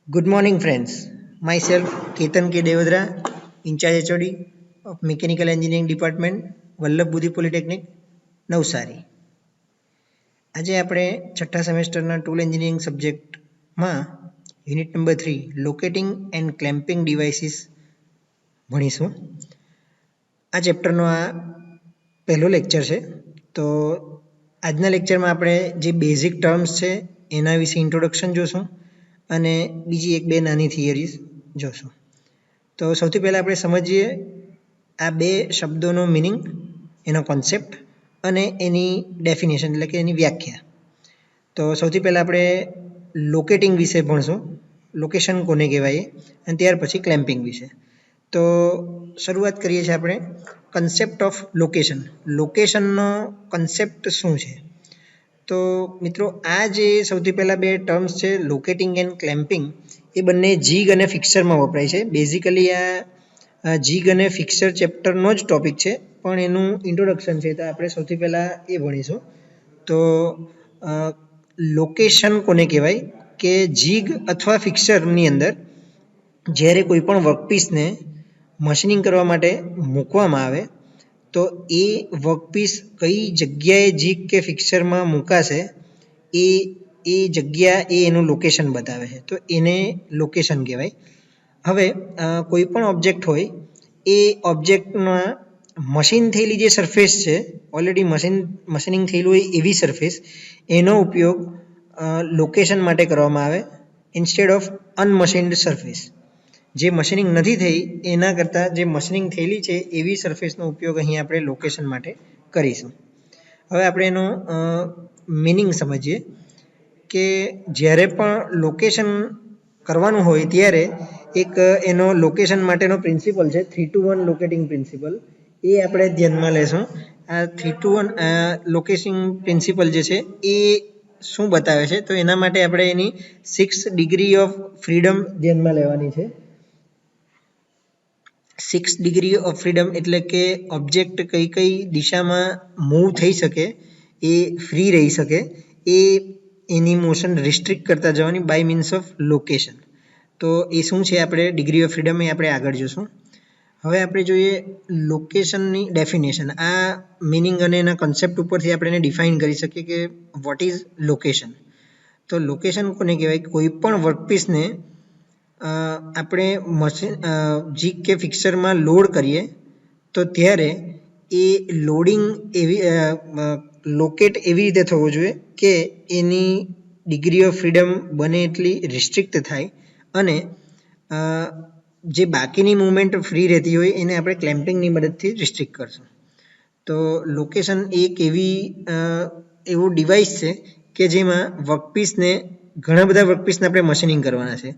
Good morning, friends. Myself, Ketan K. Devadra, in charge HOD of Mechanical Engineering Department, Vallabh બુદ્ધિ polytechnic Navsari. આજે આપણે છઠ્ઠા સેમેસ્ટરના ટૂલ એન્જિનિયરિંગ સબ્જેક્ટમાં unit number 3 locating and clamping devices ભણીશું. આ ચેપ્ટરનો આ પહેલો લેક્ચર છે. તો આજના લેક્ચરમાં આપણે જે બેઝિક ટર્મ્સ છે એના વિશે ઇન્ટ્રોડક્શન જોશું અને બીજી એક બે નાની થિયરીઝ જોશું. તો સૌથી પહેલાં આપણે સમજીએ આ બે શબ્દોનો મિનિંગ, એનો કોન્સેપ્ટ અને એની ડેફિનેશન એટલે કે એની વ્યાખ્યા. તો સૌથી પહેલાં આપણે લોકેટિંગ વિશે ભણશું, લોકેશન કોને કહેવાય, અને ત્યાર પછી ક્લેમ્પિંગ વિશે. તો શરૂઆત કરીએ છીએ આપણે કન્સેપ્ટ ઓફ લોકેશન. લોકેશનનો કન્સેપ્ટ શું છે? તો મિત્રો, આ જે સૌથી પહેલાં બે ટર્મ્સ છે લોકેટિંગ એન્ડ ક્લેમ્પિંગ, એ બંને જીગ અને ફિક્સરમાં વપરાય છે. બેઝિકલી આ જીગ અને ફિક્સર ચેપ્ટરનો જ ટોપિક છે, પણ એનું ઇન્ટ્રોડક્શન છે તો આપણે સૌથી પહેલાં એ ભણીશું. તો લોકેશન કોને કહેવાય કે જીગ અથવા ફિક્સરની અંદર જ્યારે કોઈ પણ વર્કપીસને મશીનિંગ કરવા માટે મૂકવામાં આવે તો એ વર્કપીસ કઈ જગ્યાએ જીગ કે ફિક્સરમાં મૂકાશે એ જગ્યા એનું લોકેશન બતાવે છે, તો એને લોકેશન કહેવાય. હવે કોઈ પણ ઓબ્જેક્ટ હોય એ ઓબ્જેક્ટમાં મશીન થયેલી જે સરફેસ છે, ઓલરેડી મશીનિંગ થયેલું હોય એવી સરફેસ, એનો ઉપયોગ લોકેશન માટે કરવામાં આવે ઇન્સ્ટેડ ઓફ અનમશીન્ડ સરફેસ. જે મશીનિંગ નથી થઈ એના કરતાં જે મશીનિંગ થયેલી છે એવી સરફેસનો ઉપયોગ અહીં આપણે લોકેશન માટે કરીશું. હવે આપણે એનો મિનિંગ સમજીએ કે જ્યારે પણ લોકેશન કરવાનું હોય ત્યારે એક એનો લોકેશન માટેનો પ્રિન્સિપલ છે 3-to-1 લોકેટિંગ પ્રિન્સિપલ, એ આપણે ધ્યાનમાં લેશું. આ 3-to-1 લોકેશન પ્રિન્સિપલ જે છે એ શું બતાવે છે, તો એના માટે આપણે એની 6 ડિગ્રી ઓફ ફ્રીડમ ધ્યાનમાં લેવાની છે. 6 ડિગ્રી ઓફ ફ્રીડમ એટલે કે ઓબ્જેક્ટ કઈ કઈ દિશામાં મૂવ થઈ શકે, એ ફ્રી રહી શકે, એ એની મોશન રિસ્ટ્રિક્ટ કરતા જવાની બાય મીન્સ ઓફ લોકેશન. તો એ શું છે આપણે ડિગ્રી ઓફ ફ્રીડમ, એ આપણે આગળ જોશું. હવે આપણે જોઈએ લોકેશનની ડેફિનેશન. આ મિનિંગ અને એના કન્સેપ્ટ ઉપરથી આપણે એને ડિફાઇન કરી શકીએ કે વોટ ઇઝ લોકેશન. તો લોકેશન કોને કહેવાય? કોઈ પણ વર્કપીસને આપણે જીગ કે ફિક્સરમાં લોડ કરીએ તો ત્યારે એ લોડિંગ લોકેટ એવી રીતે થવો જોઈએ કે એની ડિગ્રી ઓફ ફ્રીડમ બને એટલી રિસ્ટ્રિક્ટ થાય અને જે બાકીની મૂવમેન્ટ ફ્રી રહેતી હોય એને આપણે ક્લેમ્પિંગની મદદથી રિસ્ટ્રિક્ટ કરશું. તો લોકેશન એક એવું ડિવાઇસ છે કે જેમાં વર્કપીસને, ઘણા બધા વર્કપીસને આપણે મશીનિંગ કરવાના છે,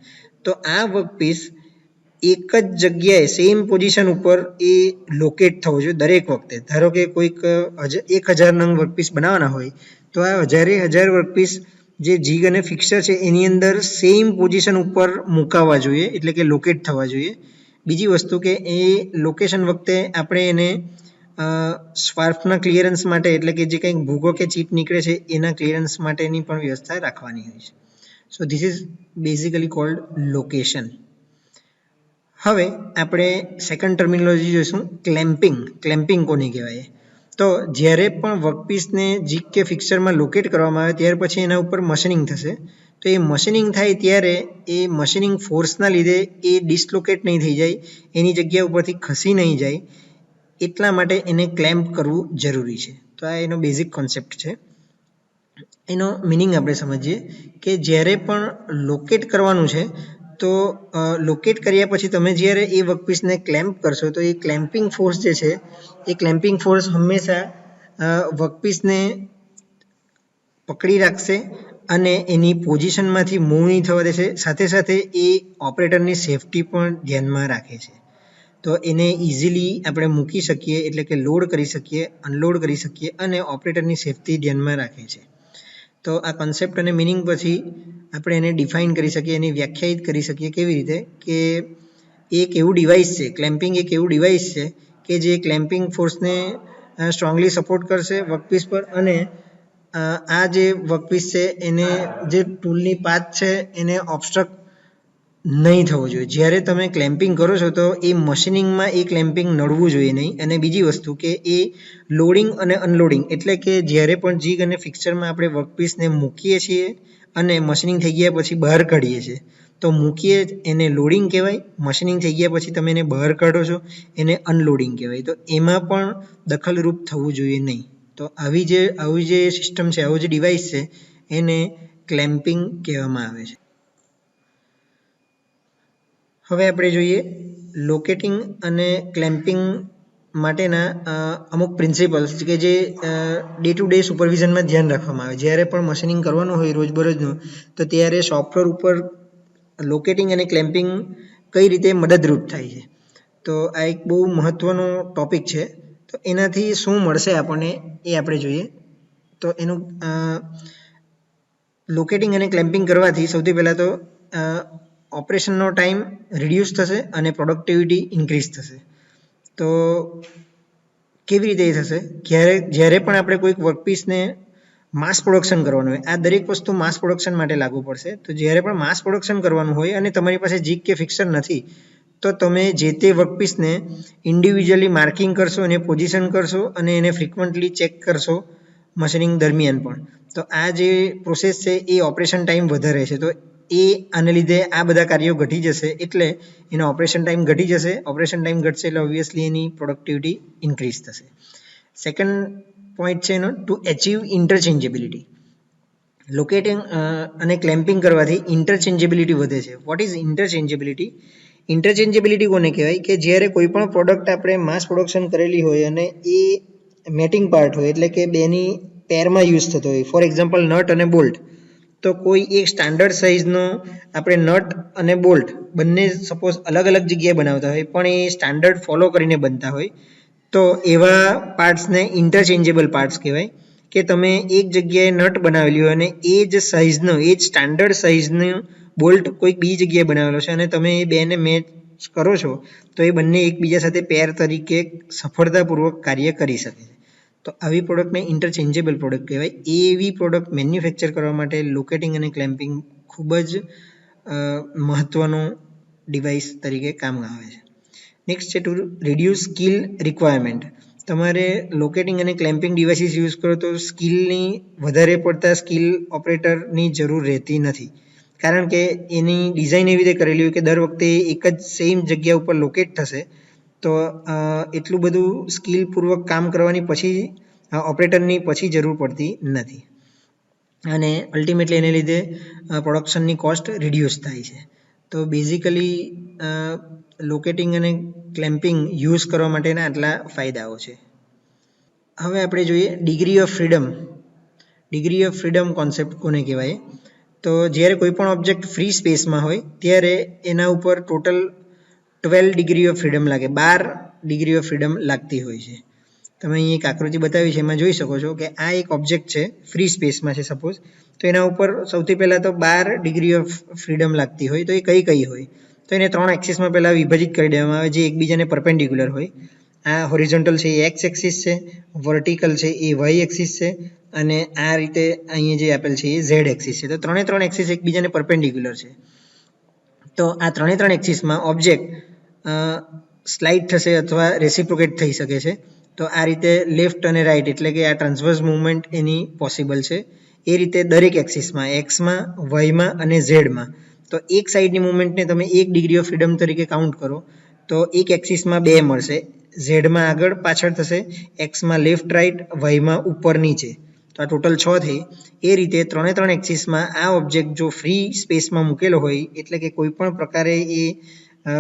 તો આ વર્કપીસ એક જ જગ્યાએ સેમ પોઝિશન ઉપર એ લોકેટ થવો જોઈએ દરેક વખતે. ધારો કે કોઈક 1000 નંગ વર્કપીસ બનાવવાના હોય તો આ 1000 વર્કપીસ જે જીગ અને ફિક્સર છે એની અંદર સેમ પોઝિશન ઉપર મુકાવવા જોઈએ, એટલે કે લોકેટ થવા જોઈએ. બીજી વસ્તુ કે એ લોકેશન વખતે આપણે એને સ્વાર્ફના ક્લિયરન્સ માટે, એટલે કે જે કંઈક ભૂગો કે ચીપ નીકળે છે એના ક્લિયરન્સ માટેની પણ વ્યવસ્થા રાખવાની હોય છે. So this is basically cold location. હવે આપણે સેકન્ડ ટર્મિનોલોજી જોઈશું, ક્લેમ્પિંગ. ક્લેમ્પિંગ કોને કહેવાય? તો જ્યારે પણ વર્કપીસને જીગ કે ફિક્સરમાં લોકેટ કરવામાં આવે ત્યાર પછી એના ઉપર મશીનિંગ થશે. તો એ મશીનિંગ થાય ત્યારે એ મશીનિંગ ફોર્સના લીધે એ ડિસલોકેટ નહીં થઈ જાય, એની જગ્યા ઉપરથી ખસી નહીં જાય, એટલા માટે એને ક્લેમ્પ કરવું જરૂરી છે. તો આ એનો બેઝિક કોન્સેપ્ટ છે. એનો મિનિંગ આપણે સમજીએ કે જ્યારે પણ લોકેટ કરવાનું છે તો લોકેટ કર્યા પછી તમે જ્યારે એ વર્કપીસને ક્લેમ્પ કરશો તો એ ક્લેમ્પિંગ ફોર્સ જે છે એ ક્લેમ્પિંગ ફોર્સ હંમેશા વર્કપીસને પકડી રાખશે અને એની પોઝિશનમાંથી મૂવ નહીં થવા દેશે. સાથે સાથે એ ઓપરેટરની સેફટી પણ ધ્યાનમાં રાખે છે. તો એને ઇઝીલી આપણે મૂકી શકીએ, એટલે કે લોડ કરી શકીએ, અનલોડ કરી શકીએ અને ઓપરેટરની સેફટી ધ્યાનમાં રાખે છે. તો આ કન્સેપ્ટ અને મિનિંગ પછી આપણે એને ડિફાઇન કરી શકીએ, એને વ્યાખ્યાયિત કરી શકીએ. કેવી રીતે? કે એક એવું ડિવાઇસ છે, ક્લેમ્પિંગ એક એવું ડિવાઇસ છે કે જે ક્લેમ્પિંગ ફોર્સને સ્ટ્રોંગલી સપોર્ટ કરશે વર્કપીસ પર, અને આ જે વર્કપીસ છે એને જે ટૂલની પાથ છે એને ઓબ્સ્ટ્રક્ટ નહીં થવો જોઈએ. જ્યારે તમે ક્લેમ્પિંગ કરો છો તો એ મશીનિંગમાં એ ક્લેમ્પિંગ નડવું જોઈએ નહીં. અને બીજી વસ્તુ કે એ લોડિંગ અને અનલોડિંગ એટલે કે જ્યારે પણ જીગ અને ફિક્સરમાં આપણે વર્કપીસને મૂકીએ છીએ અને મશીનિંગ થઈ ગયા પછી બહાર કાઢીએ છીએ તો મૂકીએ એને લોડિંગ કહેવાય, મશીનિંગ થઈ ગયા પછી તમે એને બહાર કાઢો છો એને અનલોડિંગ કહેવાય. તો એમાં પણ દખલરૂપ થવું જોઈએ નહીં. તો આવી જે સિસ્ટમ છે, આવું જે ડિવાઇસ છે એને ક્લેમ્પિંગ કહેવામાં આવે છે. હવે આપણે જોઈએ લોકેટિંગ અને ક્લેમ્પિંગ માટેના અમુક પ્રિન્સિપલ્સ કે જે ડે ટુ ડે સુપરવિઝનમાં ધ્યાન રાખવામાં આવે. જ્યારે પણ મશીનિંગ કરવાનું હોય રોજબરોજનું તો ત્યારે સોફ્ટવેર ઉપર લોકેટિંગ અને ક્લેમ્પિંગ કઈ રીતે મદદરૂપ થાય છે. તો આ એક બહુ મહત્ત્વનો ટોપિક છે. તો એનાથી શું મળશે આપણને એ આપણે જોઈએ. તો એનું લોકેટિંગ અને ક્લેમ્પિંગ કરવાથી સૌથી પહેલાં તો ઓપરેશનનો ટાઈમ રિડ્યુસ થશે અને પ્રોડક્ટિવિટી ઇન્ક્રીઝ થશે. તો કેવી રીતે એ થશે? જ્યારે પણ આપણે કોઈક વર્કપીસને માસ પ્રોડક્શન કરવાનું હોય, આ દરેક વસ્તુ માસ પ્રોડક્શન માટે લાગુ પડશે. તો જ્યારે પણ માસ પ્રોડક્શન કરવાનું હોય અને તમારી પાસે જીગ કે ફિક્સર નથી તો તમે જે તે વર્કપીસને ઇન્ડિવિજ્યુઅલી માર્કિંગ કરશો, એને પોઝિશન કરશો અને એને ફ્રિકવન્ટલી ચેક કરશો મશીનિંગ દરમિયાન પણ. તો આ જે પ્રોસેસ છે એ ઓપરેશન ટાઈમ વધારે છે. તો એ આને લીધે આ બધા કાર્યો ઘટી જશે એટલે એનો ઓપરેશન ટાઈમ ઘટી જશે. ઓપરેશન ટાઈમ ઘટશે એટલે ઓબ્વિયસલી એની પ્રોડક્ટિવિટી ઇન્ક્રીઝ થશે. સેકન્ડ પોઈન્ટ છે એનો ટુ એચીવ ઇન્ટરચેન્જેબિલિટી. લોકેટિંગ અને ક્લેમ્પિંગ કરવાથી ઇન્ટરચેન્જેબિલિટી વધે છે. What is ઇન્ટરચેન્જેબિલિટી? ઇન્ટરચેન્જેબિલિટી કોને કહેવાય? કે જ્યારે કોઈ પણ પ્રોડક્ટ આપણે માસ પ્રોડક્શન કરેલી હોય અને એ મેટિંગ પાર્ટ હોય એટલે કે બેની પેરમાં યુઝ થતો હોય, ફોર એક્ઝામ્પલ નટ અને બોલ્ટ. તો કોઈ એક સ્ટાન્ડર્ડ સાઇઝનો આપણે નટ અને બોલ્ટ બંને સપોઝ અલગ અલગ જગ્યાએ બનાવતા હોય પણ એ સ્ટાન્ડર્ડ ફોલો કરીને બનતા હોય તો એવા પાર્ટ્સને ઇન્ટરચેન્જેબલ પાર્ટ્સ કહેવાય. કે તમે એક જગ્યાએ નટ બનાવેલી હોય અને એ જ સાઇઝનો, એ જ સ્ટાન્ડર્ડ સાઇઝનો બોલ્ટ કોઈક બીજી જગ્યાએ બનાવેલો છે અને તમે એ બેને મેચ કરો છો તો એ બંને એકબીજા સાથે પેર તરીકે સફળતાપૂર્વક કાર્ય કરી શકે છે. તો આવી પ્રોડક્ટને ઇન્ટરચેન્જેબલ પ્રોડક્ટ કહેવાય. એવી પ્રોડક્ટ મેન્યુફેક્ચર કરવા માટે લોકેટિંગ અને ક્લેમ્પિંગ ખૂબ જ મહત્ત્વનું ડિવાઇસ તરીકે કામ આવે છે. નેક્સ્ટ છે ટુ રિડ્યુસ સ્કિલ રિક્વાયરમેન્ટ. તમારે લોકેટિંગ અને ક્લેમ્પિંગ ડિવાઇસીસ યુઝ કરો તો સ્કિલની વધારે પડતા સ્કિલ ઓપરેટરની જરૂર રહેતી નથી. કારણ કે એની ડિઝાઇન એવી રીતે કરેલી હોય કે દર વખતે એક જ સેમ જગ્યા ઉપર લોકેટ થશે તો એટલું બધું સ્કિલપૂર્વક કામ કરવાની પછી ઓપરેટરની પછી જરૂર પડતી નથી અને અલ્ટિમેટલી એને લીધે પ્રોડક્શનની કોસ્ટ રિડ્યુસ થાય છે. તો બેઝિકલી લોકેટિંગ અને ક્લેમ્પિંગ યુઝ કરવા માટેના આટલા ફાયદાઓ છે. હવે આપણે જોઈએ degree of freedom. Degree of freedom concept કોને કહેવાય? તો જ્યારે કોઈ પણ ઓબ્જેક્ટ ફ્રી સ્પેસમાં હોય ત્યારે એના ઉપર ટોટલ 12 ડિગ્રી ઓફ ફ્રીડમ લાગે, 12 ડિગ્રી ઓફ ફ્રીડમ લાગતી હોય છે. તમે અહીં એક આકૃતિ બતાવી છે એમાં જોઈ શકો છો કે આ એક ઓબ્જેક્ટ છે, ફ્રી સ્પેસમાં છે સપોઝ. તો એના ઉપર સૌથી પહેલાં તો 12 ડિગ્રી ઓફ ફ્રીડમ લાગતી હોય તો એ કઈ હોય? તો એને 3 એક્સિસમાં પહેલાં વિભાજિત કરી દેવામાં આવે જે એકબીજાને પરપેન્ડિક્યુલર હોય. આ હોરિઝોન્ટલ છે એ એક્સ એક્સિસ છે, વર્ટિકલ છે એ વાય એક્સિસ છે અને આ રીતે અહીંયા જે આપેલ છે એ ઝેડ એક્સિસ છે. તો 3 એક્સિસ એકબીજાને પરપેન્ડિક્યુલર છે. તો આ 3 એક્સિસમાં ઓબ્જેક્ટ સ્લાઇડ થશે અથવા રેસિપ્રોકેટ થઈ શકે છે. તો આ રીતે લેફ્ટ અને રાઈટ એટલે કે આ ટ્રાન્સવર્સ મૂવમેન્ટ એની પોસિબલ છે. એ રીતે દરેક એક્સિસમાં એક્સમાં, વાયમાં અને ઝેડમાં. તો એક સાઈડની મૂવમેન્ટને તમે 1 ડિગ્રી ઓફ ફ્રીડમ તરીકે કાઉન્ટ કરો તો એક એક્સિસમાં 2 મળશે, ઝેડમાં આગળ પાછળ થશે, એક્સમાં લેફ્ટ રાઈટ, વાયમાં ઉપર નીચે. તો આ ટોટલ 6 થઈ. એ રીતે 3 એક્સિસમાં આ ઓબ્જેક્ટ જો ફ્રી સ્પેસમાં મૂકેલો હોય એટલે કે કોઈ પણ પ્રકારે એ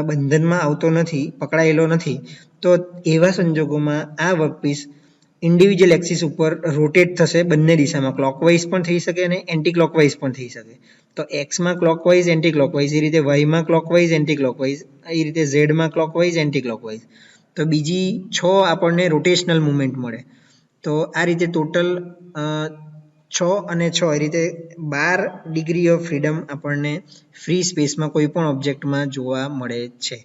બંધનમાં આવતો નથી, પકડાયેલો નથી, તો એવા સંજોગોમાં આ વર્કપીસ ઇન્ડિવિજ્યુઅલ એક્સિસ ઉપર રોટેટ થશે બંને દિશામાં, ક્લોકવાઇઝ પણ થઈ શકે અને એન્ટી ક્લોકવાઇઝ પણ થઈ શકે. તો એક્સમાં ક્લોકવાઇઝ, એન્ટી ક્લોકવાઇઝ, એ રીતે વાયમાં ક્લોકવાઇઝ, એન્ટી ક્લોકવાઇઝ, એ રીતે ઝેડમાં ક્લોકવાઇઝ, એન્ટી ક્લોકવાઇઝ. તો બીજી 6 આપણને રોટેશનલ મુવમેન્ટ મળે. તો આ રીતે ટોટલ 6 અને 6 એ રીતે 12 ડિગ્રી ઓફ ફ્રીડમ આપણને ફ્રી સ્પેસમાં કોઈ પણ ઓબ્જેક્ટમાં જોવા મળે છે.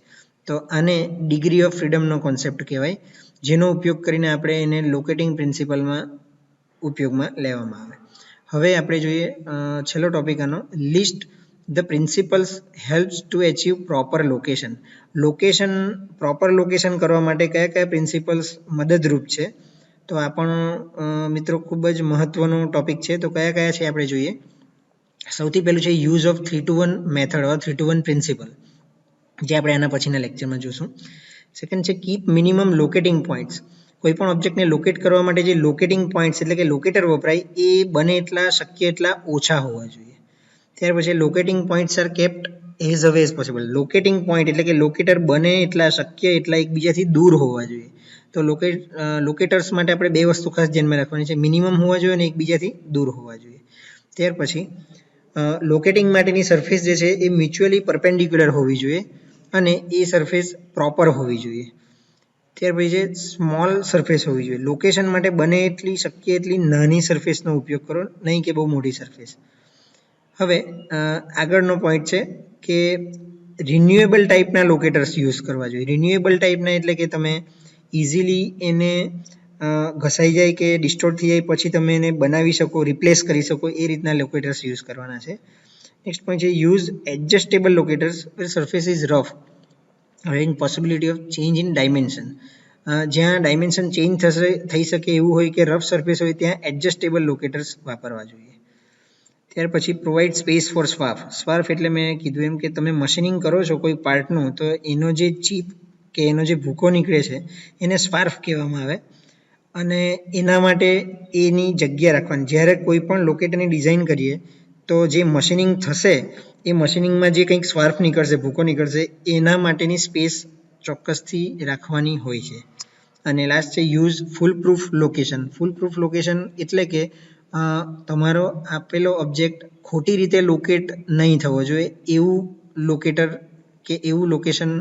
તો આને ડિગ્રી ઓફ ફ્રીડમનો કોન્સેપ્ટ કહેવાય, જેનો ઉપયોગ કરીને આપણે એને લોકેટિંગ પ્રિન્સિપલમાં ઉપયોગમાં લેવામાં આવે. હવે આપણે જોઈએ છેલ્લો ટોપિક આનો, list the principles helps to achieve proper location. Proper location કરવા માટે કયા કયા પ્રિન્સિપલ્સ મદદરૂપ છે? તો આ પણ મિત્રો ખૂબ જ મહત્વનો ટોપિક છે. તો કયા કયા છે આપણે જોઈએ. સૌથી પહેલું છે યુઝ ઓફ 3-to-1 મેથડ અથવા 3-to-1 પ્રિન્સિપલ, જે આપણે આના પછીના લેક્ચરમાં જોશું. સેકન્ડ છે કીપ મિનિમમ લોકેટિંગ પોઈન્ટ્સ. કોઈ પણ ઓબ્જેક્ટને લોકેટ કરવા માટે જે લોકેટિંગ પોઈન્ટ્સ એટલે કે લોકેટર વપરાય એ બને એટલા શક્ય એટલા ઓછા હોવા જોઈએ. ત્યાર પછી લોકેટિંગ પોઈન્ટ્સ આર કેપ્ટ એઝ અવે એઝ પોસિબલ. લોકેટિંગ પોઈન્ટ એટલે કે લોકેટર બને એટલા શક્ય એટલા એકબીજાથી દૂર હોવા જોઈએ. તો લોકેટર્સ માટે આપણે બે વસ્તુ ખાસ ધ્યાનમાં રાખવાની છે, મિનિમમ હોવા જોઈએ અને એકબીજાથી દૂર હોવા જોઈએ. ત્યાર પછી લોકેટિંગ માટેની સરફેસ જે છે એ મ્યુચ્યુઅલી પરપેન્ડિક્યુલર હોવી જોઈએ અને એ સરફેસ પ્રોપર હોવી જોઈએ. ત્યાર પછી છે સ્મોલ સરફેસ હોવી જોઈએ. લોકેશન માટે બને એટલી શક્ય એટલી નાની સરફેસનો ઉપયોગ કરો, નહીં કે બહુ મોટી સરફેસ. હવે આગળનો પોઈન્ટ છે કે રિન્યુએબલ ટાઈપના લોકેટર્સ યુઝ કરવા જોઈએ. રિન્યુએબલ ટાઈપના એટલે કે તમે ઇઝીલી એને ઘસાઈ જાય કે ડિસ્ટોર્ટ થઈ જાય પછી તમે એને બનાવી શકો, રિપ્લેસ કરી શકો, એ રીતના લોકેટર્સ યુઝ કરવાના છે. નેક્સ્ટ પોઈન્ટ છે use adjustable locators where surface is rough having possibility of change in dimension. જ્યાં ડાયમેન્શન ચેન્જ થઈ શકે એવું હોય કે રફ સરફેસ હોય ત્યાં એડજસ્ટેબલ લોકેટર્સ વાપરવા જોઈએ. ત્યાર પછી પ્રોવાઈડ સ્પેસ ફોર સ્વાર્ફ. સ્વાર્ફ એટલે મેં કીધું એમ કે તમે મશીનિંગ કરો છો કોઈ પાર્ટનું, તો એનો જે ચીપ કે એનો જે ભૂકો નીકળે છે એને સ્વાર્ફ કહેવામાં આવે અને એના માટે એની જગ્યા રાખવાની. જ્યારે કોઈ પણ લોકેટરની ડિઝાઇન કરીએ તો જે મશીનિંગ થશે એ મશીનિંગમાં જે કંઈક સ્વાર્ફ નીકળશે, ભૂકો નીકળશે, એના માટેની સ્પેસ ચોક્કસથી રાખવાની હોય છે. અને લાસ્ટ છે યુઝ ફૂલ પ્રૂફ લોકેશન. ફૂલ પ્રૂફ લોકેશન એટલે કે તમારો આપેલો ઓબ્જેક્ટ ખોટી રીતે લોકેટ નહીં થવો જોઈએ એવું લોકેટર કે એવું લોકેશન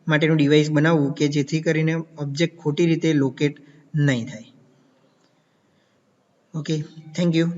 માટેનું ડિવાઇસ બનાવવું કે જેથી કરીને ઓબ્જેક્ટ ખોટી રીતે લોકેટ નહીં થાય. Okay, thank you.